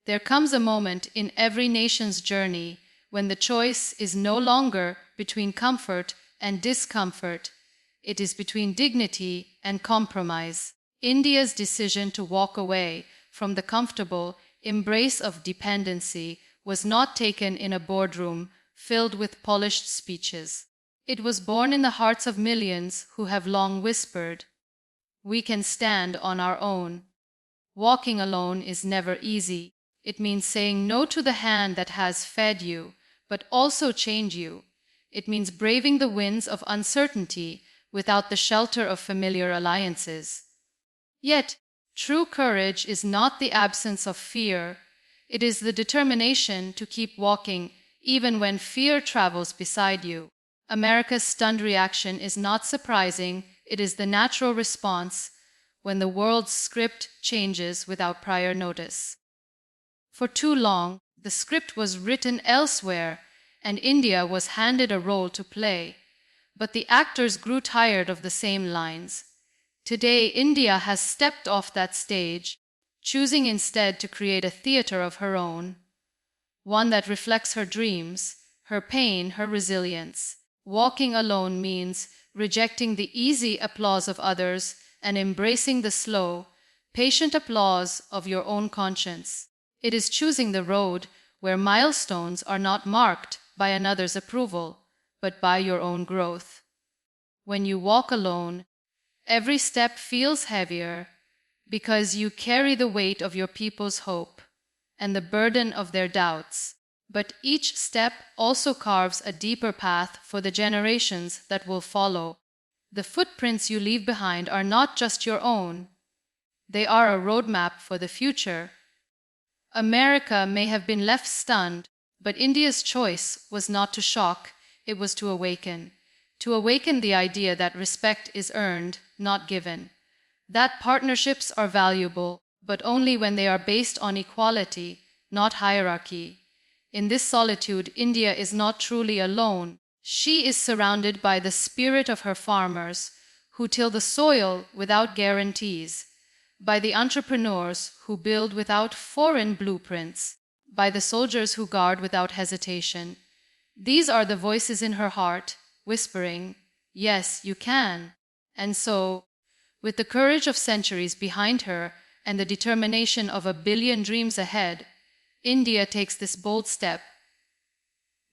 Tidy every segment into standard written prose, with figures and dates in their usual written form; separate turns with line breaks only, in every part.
There comes a moment in every nation's journey when the choice is no longer between comfort and discomfort. It is between dignity and compromise. India's decision to walk away from the comfortable embrace of dependency was not taken in a boardroom filled with polished speeches. It was born in the hearts of millions who have long whispered, "We can stand on our own." Walking alone is never easy. It means saying no to the hand that has fed you, but also chained you. It means braving the winds of uncertainty without the shelter of familiar alliances. Yet, true courage is not the absence of fear. It is the determination to keep walking even when fear travels beside you. America's stunned reaction is not surprising, it is the natural response when the world's script changes without prior notice. For too long, the script was written elsewhere, and India was handed a role to play. But the actors grew tired of the same lines. Today, India has stepped off that stage, choosing instead to create a theater of her own, one that reflects her dreams, her pain, her resilience. Walking alone means rejecting the easy applause of others and embracing the slow, patient applause of your own conscience. It is choosing the road where milestones are not marked by another's approval, but by your own growth. When you walk alone, every step feels heavier because you carry the weight of your people's hope and the burden of their doubts. But each step also carves a deeper path for the generations that will follow. The footprints you leave behind are not just your own, they are a roadmap for the future. America may have been left stunned, but India's choice was not to shock, it was to awaken. To awaken the idea that respect is earned, not given. That partnerships are valuable, but only when they are based on equality, not hierarchy. In this solitude, India is not truly alone. She is surrounded by the spirit of her farmers, who till the soil without guarantees, by the entrepreneurs who build without foreign blueprints, by the soldiers who guard without hesitation. These are the voices in her heart, whispering, "Yes, you can." And so, with the courage of centuries behind her and the determination of 1 billion dreams ahead, India takes this bold step,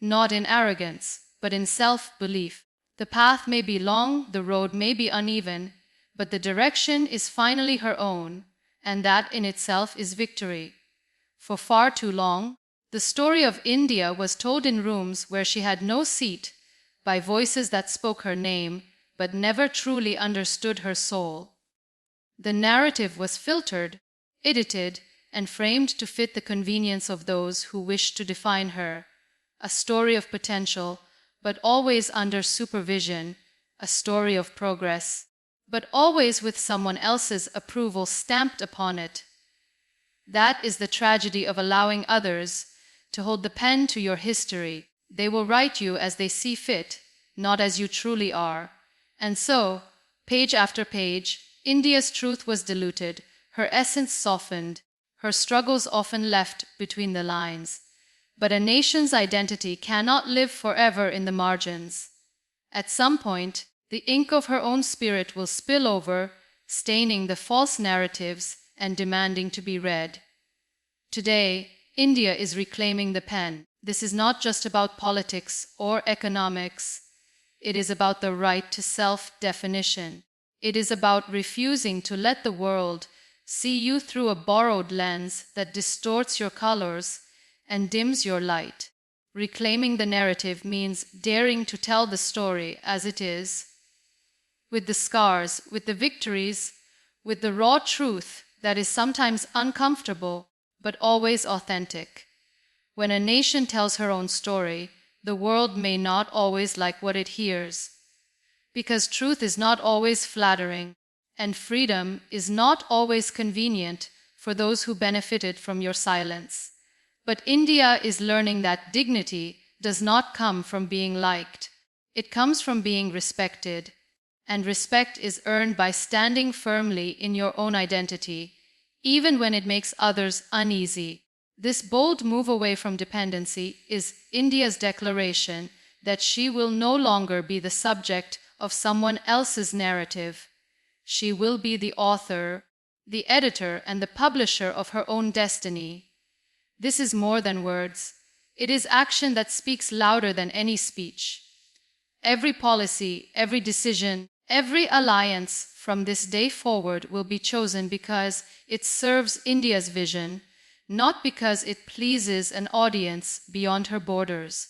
not in arrogance, but in self-belief. The path may be long, the road may be uneven, but the direction is finally her own, and that in itself is victory. For far too long, the story of India was told in rooms where she had no seat, by voices that spoke her name, but never truly understood her soul. The narrative was filtered, edited, and framed to fit the convenience of those who wished to define her. A story of potential, but always under supervision, a story of progress, but always with someone else's approval stamped upon it. That is the tragedy of allowing others to hold the pen to your history. They will write you as they see fit, not as you truly are. And so, page after page, India's truth was diluted, her essence softened, her struggles often left between the lines. But a nation's identity cannot live forever in the margins. At some point, the ink of her own spirit will spill over, staining the false narratives and demanding to be read. Today, India is reclaiming the pen. This is not just about politics or economics. It is about the right to self-definition. It is about refusing to let the world see you through a borrowed lens that distorts your colors and dims your light. Reclaiming the narrative means daring to tell the story as it is, with the scars, with the victories, with the raw truth that is sometimes uncomfortable but always authentic. When a nation tells her own story, the world may not always like what it hears, because truth is not always flattering, and freedom is not always convenient for those who benefited from your silence. But India is learning that dignity does not come from being liked. It comes from being respected, and respect is earned by standing firmly in your own identity, even when it makes others uneasy. This bold move away from dependency is India's declaration that she will no longer be the subject of someone else's narrative. She will be the author, the editor, and the publisher of her own destiny. This is more than words. It is action that speaks louder than any speech. Every policy, every decision, every alliance from this day forward will be chosen because it serves India's vision, not because it pleases an audience beyond her borders.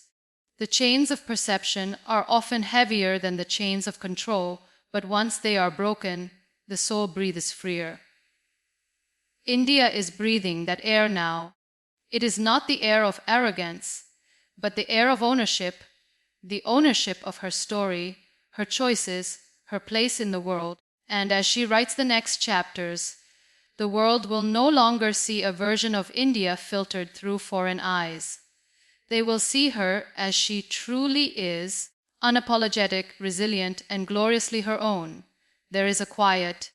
The chains of perception are often heavier than the chains of control, but once they are broken, the soul breathes freer. India is breathing that air now. It is not the air of arrogance, but the air of ownership, the ownership of her story, her choices, her place in the world. And as she writes the next chapters, the world will no longer see a version of India filtered through foreign eyes. They will see her as she truly is, unapologetic, resilient, and gloriously her own. There is a quiet,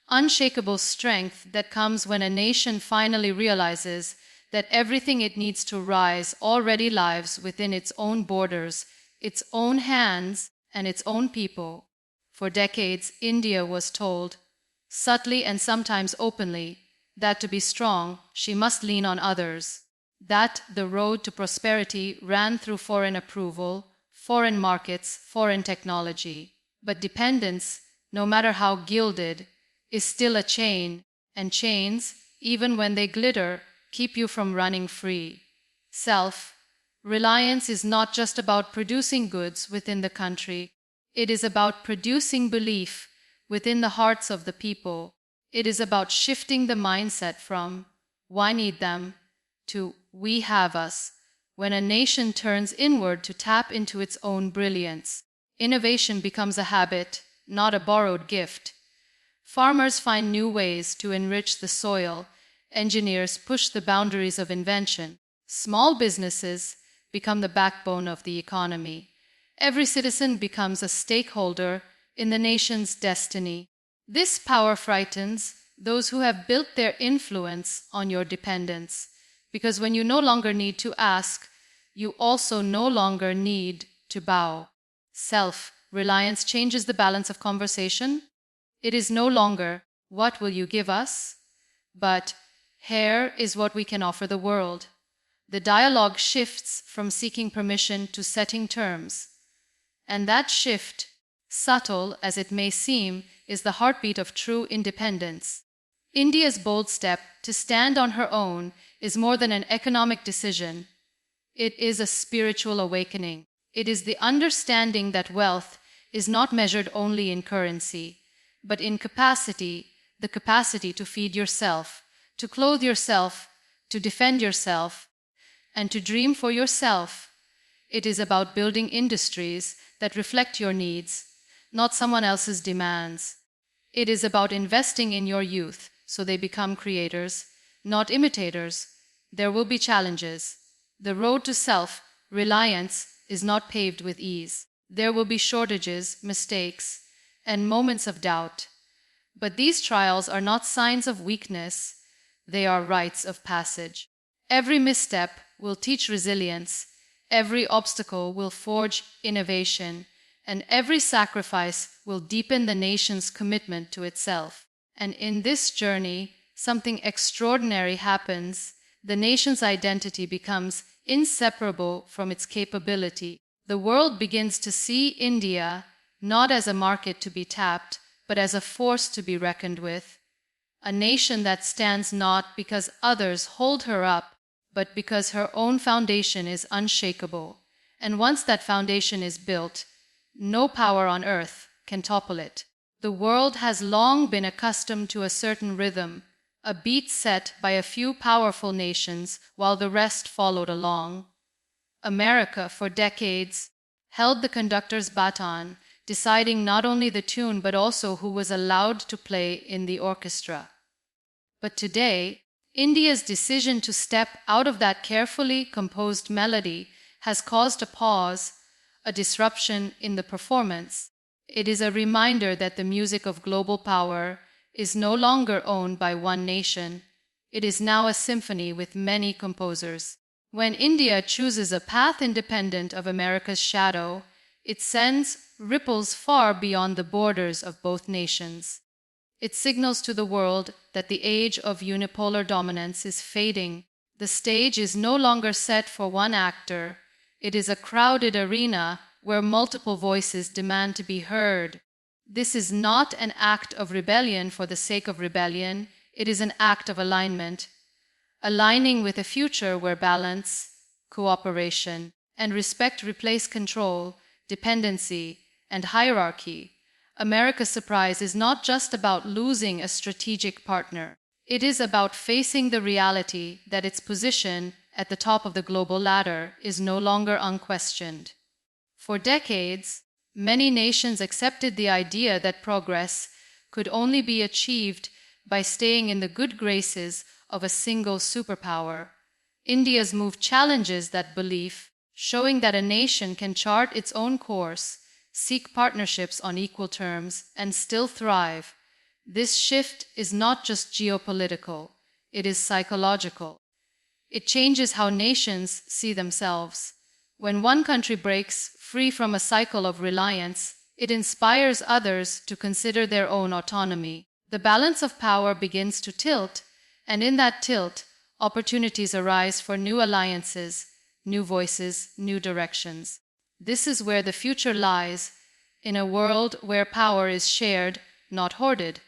unshakable strength that comes when a nation finally realizes that everything it needs to rise already lives within its own borders, its own hands, and its own people. For decades, India was told, subtly and sometimes openly, that to be strong, she must lean on others, that the road to prosperity ran through foreign approval, foreign markets, foreign technology. But dependence, no matter how gilded, is still a chain, and chains, even when they glitter, keep you from running free. Self-reliance is not just about producing goods within the country. It is about producing belief within the hearts of the people. It is about shifting the mindset from "why need them" to "we have us." When a nation turns inward to tap into its own brilliance, innovation becomes a habit, not a borrowed gift. Farmers find new ways to enrich the soil. Engineers push the boundaries of invention. Small businesses become the backbone of the economy. Every citizen becomes a stakeholder in the nation's destiny. This power frightens those who have built their influence on your dependence, because when you no longer need to ask, you also no longer need to bow. Self-reliance changes the balance of conversation. It is no longer, "What will you give us?" but "Here is what we can offer the world." The dialogue shifts from seeking permission to setting terms. And that shift, subtle as it may seem, is the heartbeat of true independence. India's bold step to stand on her own is more than an economic decision. It is a spiritual awakening. It is the understanding that wealth is not measured only in currency, but in capacity, the capacity to feed yourself, to clothe yourself, to defend yourself, and to dream for yourself. It is about building industries that reflect your needs, not someone else's demands. It is about investing in your youth so they become creators, not imitators. There will be challenges. The road to self-reliance is not paved with ease. There will be shortages, mistakes, and moments of doubt. But these trials are not signs of weakness. They are rites of passage. Every misstep will teach resilience. Every obstacle will forge innovation, and every sacrifice will deepen the nation's commitment to itself. And in this journey, something extraordinary happens. The nation's identity becomes inseparable from its capability. The world begins to see India not as a market to be tapped, but as a force to be reckoned with. A nation that stands not because others hold her up, but because her own foundation is unshakable. And once that foundation is built, no power on earth can topple it. The world has long been accustomed to a certain rhythm, a beat set by a few powerful nations while the rest followed along. America, for decades, held the conductor's baton, deciding not only the tune but also who was allowed to play in the orchestra. But today, India's decision to step out of that carefully composed melody has caused a pause, a disruption in the performance. It is a reminder that the music of global power is no longer owned by one nation. It is now a symphony with many composers. When India chooses a path independent of America's shadow, it sends ripples far beyond the borders of both nations. It signals to the world that the age of unipolar dominance is fading. The stage is no longer set for one actor. It is a crowded arena where multiple voices demand to be heard. This is not an act of rebellion for the sake of rebellion. It is an act of alignment. Aligning with a future where balance, cooperation, and respect replace control, dependency, and hierarchy. America's surprise is not just about losing a strategic partner. It is about facing the reality that its position at the top of the global ladder is no longer unquestioned. For decades, many nations accepted the idea that progress could only be achieved by staying in the good graces of a single superpower. India's move challenges that belief, showing that a nation can chart its own course, seek partnerships on equal terms, and still thrive. This shift is not just geopolitical, it is psychological. It changes how nations see themselves. When one country breaks free from a cycle of reliance, it inspires others to consider their own autonomy. The balance of power begins to tilt, and in that tilt, opportunities arise for new alliances, new voices, new directions. This is where the future lies, in a world where power is shared, not hoarded.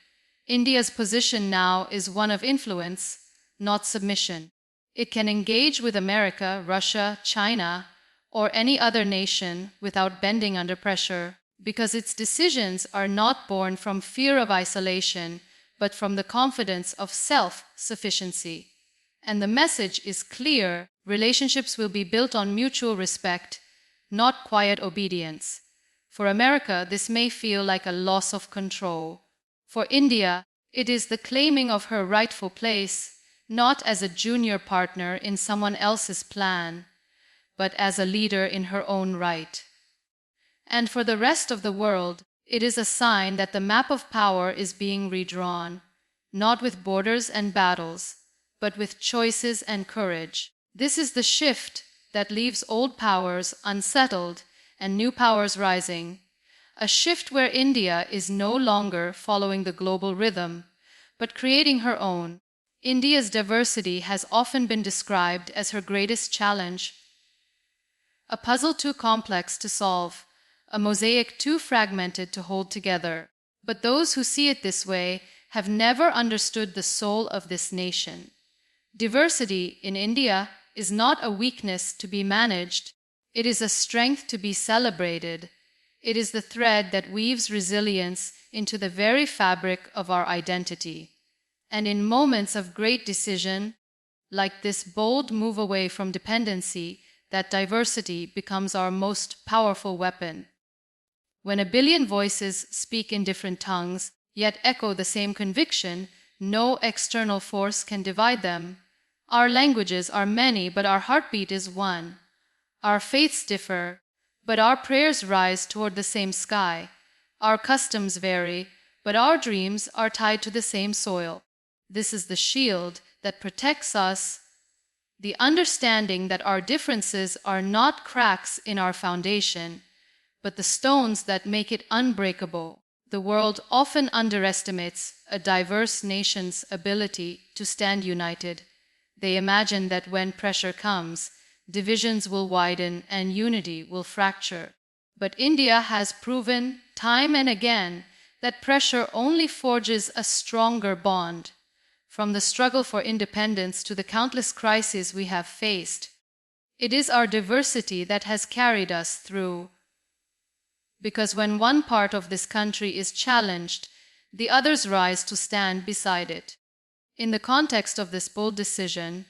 India's position now is one of influence, not submission. It can engage with America, Russia, China, or any other nation without bending under pressure, because its decisions are not born from fear of isolation, but from the confidence of self-sufficiency. And the message is clear: relationships will be built on mutual respect, not quiet obedience. For America, this may feel like a loss of control. For India, it is the claiming of her rightful place, not as a junior partner in someone else's plan, but as a leader in her own right. And for the rest of the world, it is a sign that the map of power is being redrawn, not with borders and battles, but with choices and courage. This is the shift that leaves old powers unsettled and new powers rising, a shift where India is no longer following the global rhythm, but creating her own. India's diversity has often been described as her greatest challenge, a puzzle too complex to solve, a mosaic too fragmented to hold together. But those who see it this way have never understood the soul of this nation. Diversity in India is not a weakness to be managed. It is a strength to be celebrated. It is the thread that weaves resilience into the very fabric of our identity. And in moments of great decision, like this bold move away from dependency, that diversity becomes our most powerful weapon. When a billion voices speak in different tongues, yet echo the same conviction, no external force can divide them. Our languages are many, but our heartbeat is one. Our faiths differ, but our prayers rise toward the same sky. Our customs vary, but our dreams are tied to the same soil. This is the shield that protects us, the understanding that our differences are not cracks in our foundation, but the stones that make it unbreakable. The world often underestimates a diverse nation's ability to stand united. They imagine that when pressure comes, divisions will widen and unity will fracture. But India has proven time and again that pressure only forges a stronger bond. From the struggle for independence to the countless crises we have faced, it is our diversity that has carried us through. Because when one part of this country is challenged, the others rise to stand beside it. In the context of this bold decision,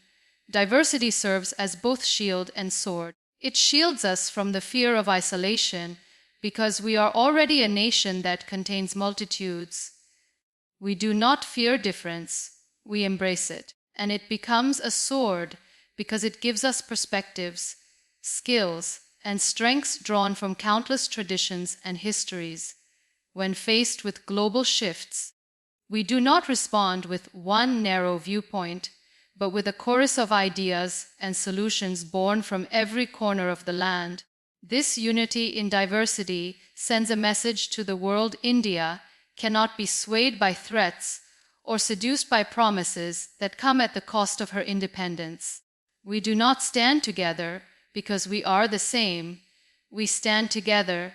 diversity serves as both shield and sword. It shields us from the fear of isolation because we are already a nation that contains multitudes. We do not fear difference, we embrace it. And it becomes a sword because it gives us perspectives, skills, and strengths drawn from countless traditions and histories. When faced with global shifts, we do not respond with one narrow viewpoint, but with a chorus of ideas and solutions born from every corner of the land. This unity in diversity sends a message to the world: India cannot be swayed by threats or seduced by promises that come at the cost of her independence. We do not stand together because we are the same. We stand together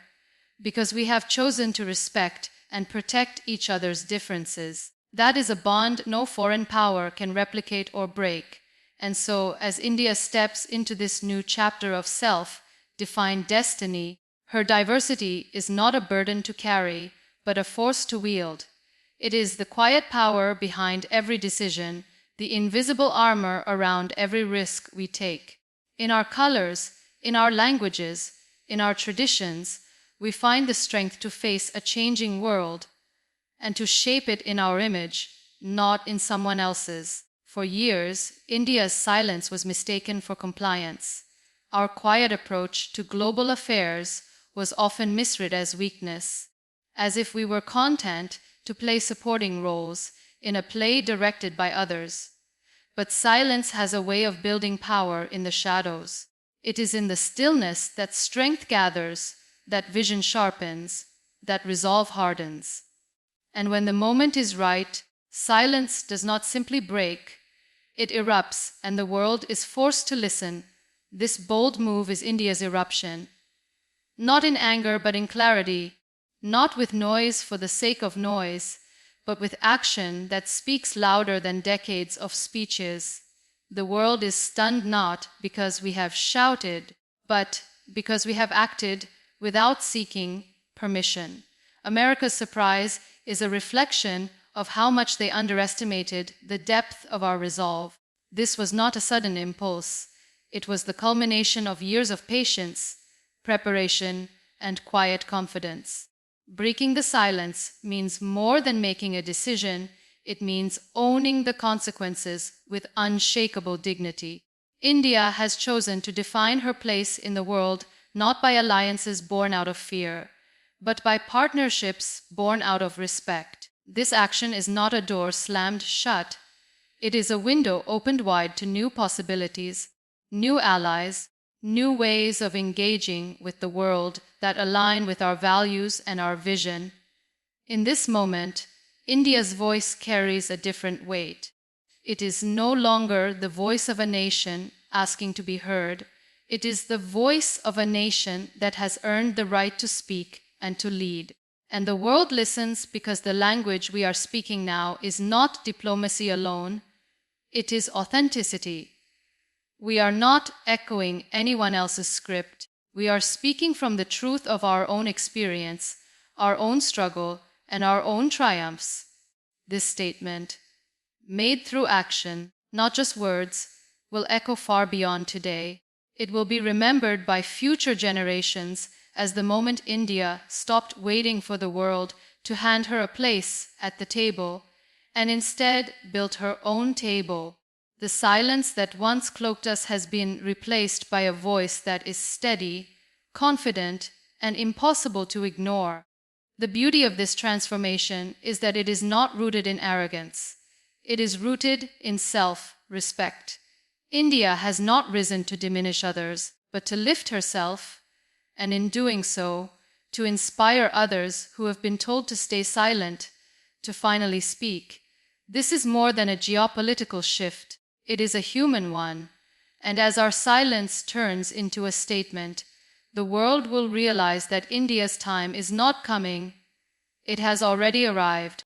because we have chosen to respect and protect each other's differences. That is a bond no foreign power can replicate or break. And so, as India steps into this new chapter of self-defined destiny, her diversity is not a burden to carry, but a force to wield. It is the quiet power behind every decision, the invisible armor around every risk we take. In our colors, in our languages, in our traditions, we find the strength to face a changing world and to shape it in our image, not in someone else's. For years, India's silence was mistaken for compliance. Our quiet approach to global affairs was often misread as weakness, as if we were content to play supporting roles in a play directed by others. But silence has a way of building power in the shadows. It is in the stillness that strength gathers, that vision sharpens, that resolve hardens. And when the moment is right, silence does not simply break, it erupts, and the world is forced to listen. This bold move is India's eruption. Not in anger, but in clarity, not with noise for the sake of noise, but with action that speaks louder than decades of speeches. The world is stunned not because we have shouted, but because we have acted without seeking permission. America's surprise is a reflection of how much they underestimated the depth of our resolve. This was not a sudden impulse. It was the culmination of years of patience, preparation, and quiet confidence. Breaking the silence means more than making a decision. It means owning the consequences with unshakable dignity. India has chosen to define her place in the world not by alliances born out of fear, but by partnerships born out of respect. This action is not a door slammed shut. It is a window opened wide to new possibilities, new allies, new ways of engaging with the world that align with our values and our vision. In this moment, India's voice carries a different weight. It is no longer the voice of a nation asking to be heard. It is the voice of a nation that has earned the right to speak and to lead. And the world listens because the language we are speaking now is not diplomacy alone, it is authenticity. We are not echoing anyone else's script. We are speaking from the truth of our own experience, our own struggle, and our own triumphs. This statement, made through action, not just words, will echo far beyond today. It will be remembered by future generations as the moment India stopped waiting for the world to hand her a place at the table and instead built her own table. The silence that once cloaked us has been replaced by a voice that is steady, confident, and impossible to ignore. The beauty of this transformation is that it is not rooted in arrogance. It is rooted in self-respect. India has not risen to diminish others, but to lift herself, and in doing so, to inspire others who have been told to stay silent, to finally speak. This is more than a geopolitical shift. It is a human one, and as our silence turns into a statement, the world will realize that India's time is not coming. It has already arrived.